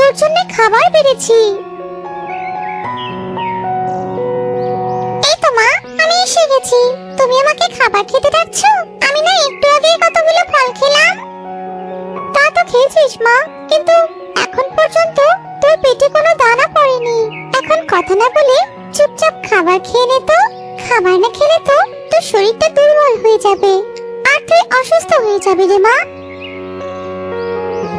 তোর জন্য খাবার বেড়েছি। এই তো মা, আমি এসে গেছি। তুমি আমাকে খাবার খেতে ডাকছ? আমি না একটু আগে কতগুলো ফল খেলাম। তা তো খেয়েছিস মা, কিন্তু এখন পর্যন্ত তোর পেটে কোনো দানা পড়েনি। এখন কথা না বলে চুপচাপ খাবার খেয়ে নে তো। খাবার না খেলে তো তোর শরীরটা দুর্বল হয়ে যাবে, আর তুই অসুস্থ হয়ে যাবি রে মা।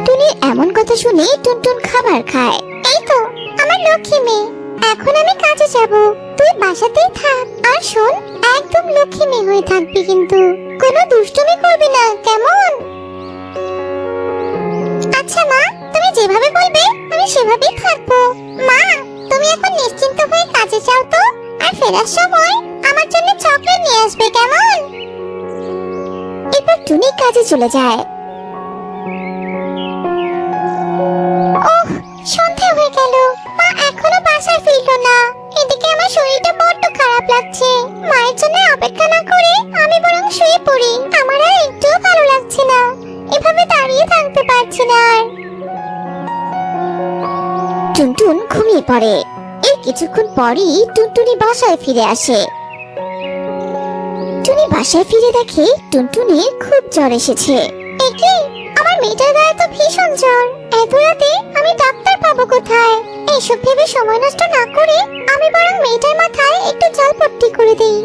টুনির এমন কথা শুনে টুনটুন খাবার খায়। এই তো আমার লক্ষ্মী মেয়ে, এখন আমি কাজে যাব, তুই বাসাতেই থাক। আর শোন, একদম লক্ষ্মী মেয়ে হয়ে থাকবি, কিন্তু কোনো দুষ্টুমি করবি না, কেমন? আচ্ছা মা, তুমি যেভাবে বলবে আমি সেভাবেই থাকবো। মা, তুমি এখন নিশ্চিন্ত হয়ে কাজে যাও তো, আর ফেরার সময় আমার জন্য চকলেট নিয়ে আসবে, কেমন? এরপর টুনি কাজে চলে যায়। ওহ, সন্ধ্যা হয়ে গেল, মা এখনো বাসায় ফিরলো না। এদিকে আমার শরীরটা বড্ড খারাপ লাগছে। মায়ের জন্য অপেক্ষা না করে আমি বরং শুয়ে পড়ি। আমার আর একটুও ভালো লাগছে না, এভাবে দাঁড়িয়ে থাকতে পারছি না আর। টুনটুন ঘুমিয়ে পড়ে। এর কিছুক্ষণ পরই টুনটুনি বাসায় ফিরে আসে। টুনি বাসায় ফিরে দেখে টুনটুনির খুব জ্বর এসেছে। একি, আমার মেয়েটার গায়ে তো ভীষণ জ্বর। এত রাতে আমি ডাক্তার পাবো কোথায়? এইসব ভেবে সময় নষ্ট না করে আমি বরং মেয়েটার মাথায় একটু জলপট্টি করে দেই।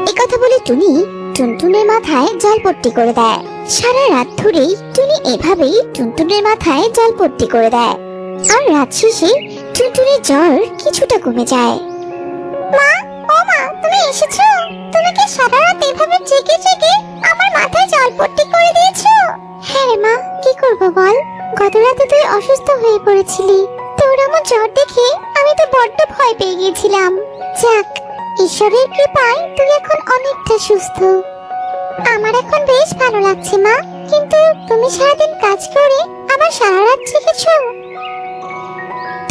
এই কথা বলে টুনি টুনটুনের মাথায় জলপট্টি করে দেয়। সারা রাত ধরেই টুনি এভাবেই টুনটুনের মাথায় জলপট্টি করে দেয়। আর রাত শেষে টুনটুনের জ্বর কিছুটা কমে যায়। মা, ও মা, তুমি এসেছো? তুমি কি সারা রাত এভাবে জেগে জেগে আমার মাথায় জলপট্টি করে দিয়েছো? হ্যাঁ রে মা, কি করব বল? গত রাতে তুই অসুস্থ হয়ে পড়েছিলি। তোর আমার জ্বর দেখে আমি তো বড্ড ভয় পেয়ে গিয়েছিলাম। যাক, ঈশ্বরের কৃপায় তুই এখন অনেকটা সুস্থ। আমার এখন বেশ ভালো লাগছে মা, কিন্তু তুমি সারাদিন কাজ করে আবার সারা রাত জেগেছো।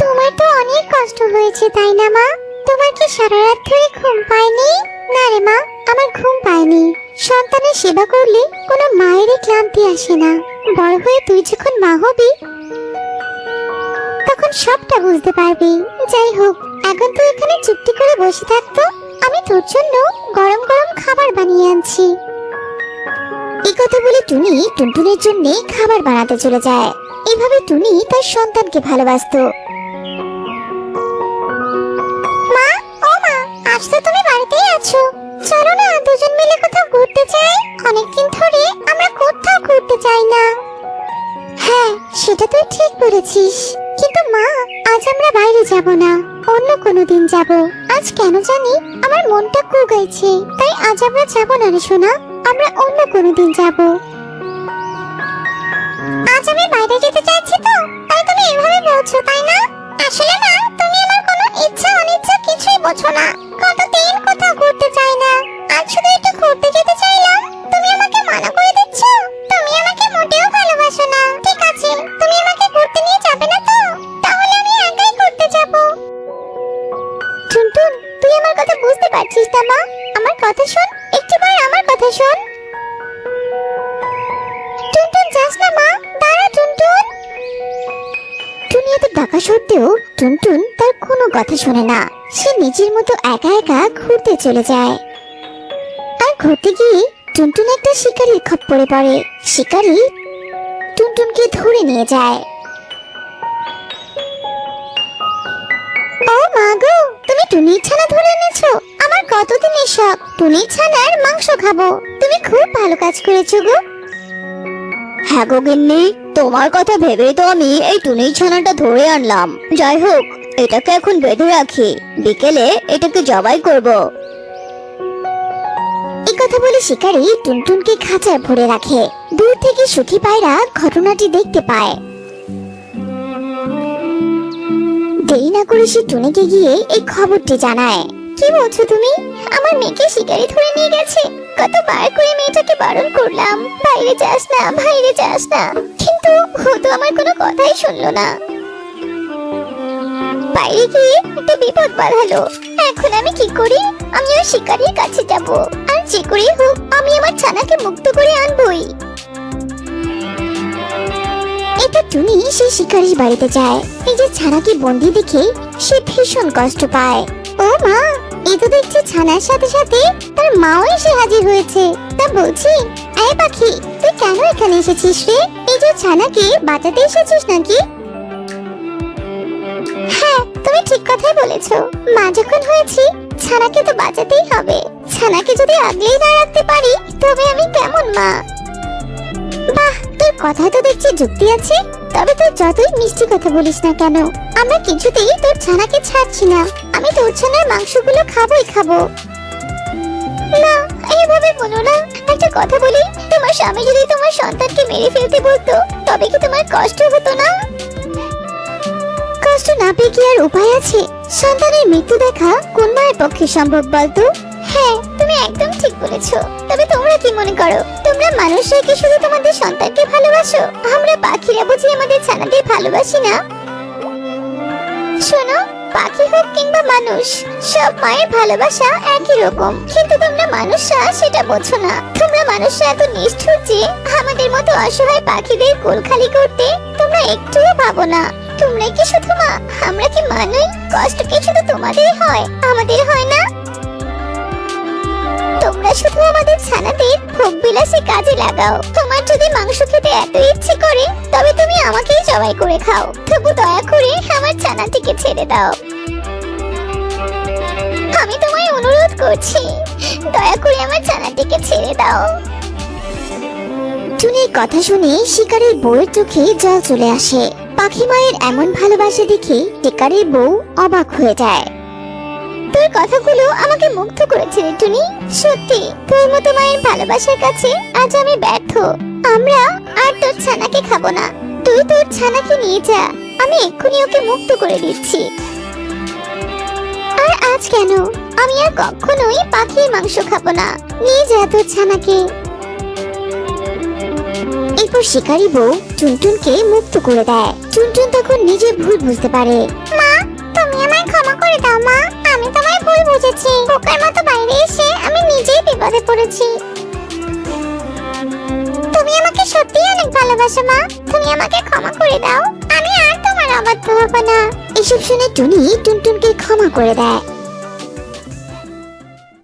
তোমার তো অনেক কষ্ট হয়েছে, তাই না মা? তোমার কি সারা রাত ধরে ঘুম পায়নি? না রে মা, আমার ঘুম পায়নি। সন্তানের সেবা করলে কোনো মায়েরই ক্লান্তি আসে না। বড় হয়ে তুই যখন মা হবি তখন সবটা বুঝতে পারবি। যাই হোক, এখন তুই এখানে চুপটি করে বসে থাকতো, আমি তোর জন্য গরম গরম খাবার বানিয়ে আনছি। এই কথা বলে টুনি টুনটুনের জন্য খাবার বানাতে চলে যায়। এভাবে টুনি তার সন্তানকে ভালোবাসতো। মা, ও মা, আজ তো তুমি বাড়িতেই আছো। চলো না দুজন মিলে কোথাও ঘুরতে যাই। অনেকদিন ধরে আমরা কোথাও ঘুরতে যাই না। হ্যাঁ, সেটা তুই ঠিক বলেছিস, কিন্তু মা, আজ আমরা বাইরে যাব না, অন্য কোনো দিন যাব। আজ কেন জানি আমার মনটা কুগাইছে, তাই আজ আমরা যাব না রে সোনা, আমরা অন্য কোনো দিন যাব। আজ আমি বাইরে যেতে চাইছি তো, তাই তুমি এভাবে বলছো, তাই না? আসলে না, তুমি আমার কোনো ইচ্ছা অনিচ্ছা কিছুই বোঝো না। কতদিন কোথাও ঘুরতে চাই না, আজ শুধু একটু ঘুরতে যেতে চাইলাম, তুমি আমাকে মানা করে দিচ্ছ। তুমি আমাকে মোটেও ভালোবাসো না। ঠিক আছে, তুমি আমাকে ঘুরতে নিয়ে যাবে না তো? তাহলে আমি একাই ঘুরতে যাব। টুনটুন, তুই আমার কথা বুঝতে পারছিস না মা? আমার কথা শোন, একটিবার আমার কথা শোন। টুনটুন, যাস না মা, দাঁড়া টুনটুন। টুনি এত ডাকা সত্ত্বেও টুনটুন তার কোনো কথা শোনে না। সে নিজের মতো একা একা ঘুরতে চলে যায়। আর ঘুরতে গিয়ে টুনটুন একটা শিকারীর খপ্পরে পড়ে। শিকারী টুনটুনকে ধরে নিয়ে যায়। ও মা গো, তুমি টুনির ছানা ধরে এনেছো? আমার কতদিনের শখ টুনির ছানার মাংস খাবো। তুমি খুব ভালো কাজ করেছো গো। হ্যাঁ গো গিন্নি, তোমার কথা ভেবেই তো আমি এই টুনির ছানাটা ধরে আনলাম। যাই হোক, এটাকে এখন বেঁধে রাখি, বিকেলে এটাকে জবাই করব। এই কথা বলে শিকারী টুনটুনকে খাঁচায় ভরে রাখে। দূর থেকে সুখী পায়রা ঘটনাটি দেখতে পায়। দেরি না করে সে টুনিকে গিয়ে এই খবরটি জানায়। কি বলছো তুমি? আমার মেয়েকে শিকারী ধরে নিয়ে গেছে। কতবার করে মেয়েটাকে বারণ করলাম, বাইরে যাস না, বাইরে যাস না, কিন্তু ও তো আমার কোনো কথাই শুনলো না। বাইরে গিয়ে একটা বিপদ বাঁধালো। এখন আমি কি করি? আমি ওই শিকারীর কাছে যাব, আর যে করেই হোক আমি আমার ছানাকে মুক্ত করে আনবই। এটা টুনি সেই শিকারির বাড়িতে যায়। নিজের ছানাকে বন্দি দেখে সে ভীষণ কষ্ট পায়। ও মা, এ তো দেখছি ছানার সাথে সাথে তার মাও এসে হাজির হয়েছে। তা বলছি, এই পাখি, তুই কেন এখানে এসেছিস রে? এই যে ছানাকে বাঁচাতে এসেছিস নাকি? হ্যাঁ, তুমি ঠিক কথাই বলেছো। মা যখন হয়েছি, ছানাকে তো বাঁচাতেই হবে। ছানাকে যদি আগলেই না রাখতে পারি, তবে আমি কেমন মা? বাহ, তোর কথা তো দেখছি যুক্তি আছে। তবে তুই যতই মিষ্টি কথা বলিস না কেন, আমরা কিছুতেই তোর ছানাকে ছাড়ছি না। আমি তোর ছানার মাংসগুলো খাবোই খাবো। না, এইভাবে বলো না। একটা কথা বলি, তোমার স্বামী যদি তোমার সন্তানকে মেরে ফেলতে বলতো, তবে কি তোমার কষ্ট হতো না? কষ্ট না পেয়ে কি আর উপায় আছে? সন্তানের মৃত্যু দেখা কোন মায়ের পক্ষে সম্ভব বলতো? হ্যাঁ, তুমি একদম ঠিক বলেছো। তবে তোমরা কি মনে করো, তোমরা মানুষরা কি শুধু তোমাদের সন্তানকে ভালোবাসো? আমরা পাখিরা বুঝি আমাদের ছানাদের ভালোবাসি না? শোনো, পাখি হোক কিংবা মানুষ, সব মায়ের ভালোবাসা একই রকম। কিন্তু তোমরা মানুষরা সেটা বোঝো না। তোমরা মানুষরা এত নিষ্ঠুর যে আমাদের মতো অসহায় পাখিদের কোল খালি করতে তোমরা একটুও ভাবো না। তোমরা কি শুধু মা? আমরা কি মা নই? কষ্ট কি শুধু তোমাদের হয়, আমাদের হয় না? তোমরা শুধু আমাদের ছানাদের ভোগ বিলাসে কাজে লাগাও। তোমার যদি মাংস খেতে এত ইচ্ছে করে, তবে তুমি আমাকেই জবাই করে খাও। তবু দয়া করে আমার ছানাটিকে ছেড়ে দাও। আমি তোমায় অনুরোধ করছি, দয়া করে আমার ছানাটিকে ছেড়ে দাও। টুনির কথা শুনে শিকারের বউয়ের চোখে জল চলে আসে। পাখি মায়ের এমন ভালোবাসা দেখে শিকারের বউ অবাক হয়ে যায়। তোর কথাগুলো আমাকে মুগ্ধ করেছে রে টুনি। সত্যি, তোর মতো মায়ের ভালোবাসার কাছে আজ আমি ব্যর্থ। আমরা আর তোর ছানাকে খাবো না। তুই তোর ছানাকে নিয়ে যা, আমি এক্ষুনি ওকে মুক্ত করে দিচ্ছি। আর আজ কেন? আমি আর কখনোই পাখির মাংস খাবো না। নিয়ে যা তোর ছানাকে। এরপর শিকারী বউ টুনটুনকে মুক্ত করে দেয়। টুনটুন তখন নিজের ভুল বুঝতে পারে। মা, তুমি আমায় ক্ষমা করে দাও মা। আমি তোমায় ভুল বুঝেছি। বোকার মতো বাইরে এসে আমি নিজেই বিপদে পড়েছি। তুমি আমাকে সত্যিই অনেক ভালোবাসো মা। তুমি আমাকে ক্ষমা করে দাও। আমি আর তোমার অবাধ্য হব না। এসব শুনে টুনি টুনটুনকে ক্ষমা করে দেয়।